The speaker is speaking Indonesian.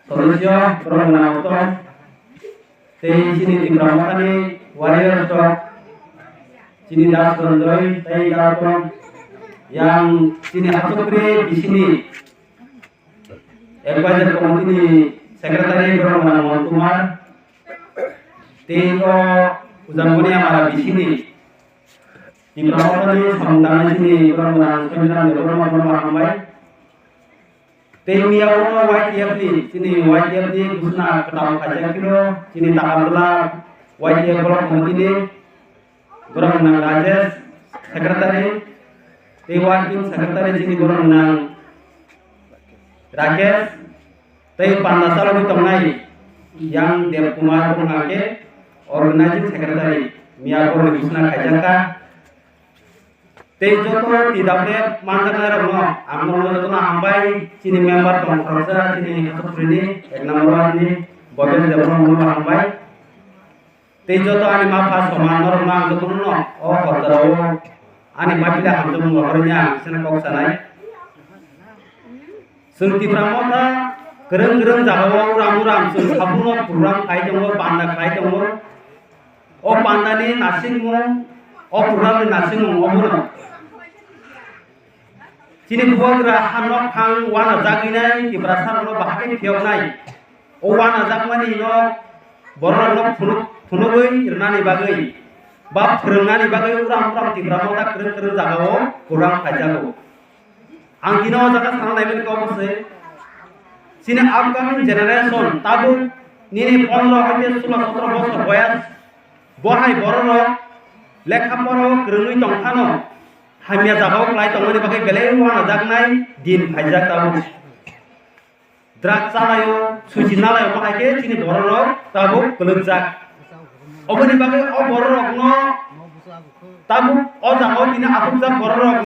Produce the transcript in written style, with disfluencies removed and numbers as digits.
सदस्य परमनावतो tei sini di pramakani warrior stock sini das Ronjoy tei gaton yang sini Asokri di sini advisor komite sekretari Brahmana Montumar tei ko Uzangoni amara di sini di pramakani samdana sini Brahmana sembilan Brahmana hambai tei miyawono YTF sini YTF di Gusna Ketau Kajang Kilo sini Takabla YTF Blok Komite Brahmana Rajesh sekretari tei wakil sekretari sini Brahmana Rakesh tei Pandasalo di Tongai yang Dev Kumar Pungake organizing sekretari Miyakor di Gusna Kajangka tei joto tidak boleh mantan no amno joto na hambai sini member konferensa sini Asokri ek nomor ni Bobel Devrong no hambai tei joto ani mafa somanor na joto no o hotaro ani mapila hamdum ngornya sena kok sanai sungti pramota gereng-gereng jago ram-ram sung sabuno puram kai jongo panda kai jongo o panda ni nasing mo o puram ni nasing mo omuno sini buagra hanok hang wana jaginai di perasaan lo bahkan pionai o wana jagmani no borno lo punugui irnani bagai bab terengani bagai uram-uram di pramota gereng-gereng jago kurang kajago angkino jaga sang naibin kau bose sini upcoming generation tabu nini 15 hingga 16-17 bosor boyas bohai borno lekha poro gerengui tongkhano hamia jagao klai tongmani bagai belai wana jagnai din phajak tabu drug chalayo sujinalayo bakai sini borno tabu kelujak oboni bagai o borno no tabu o jagao dina asuk jak borno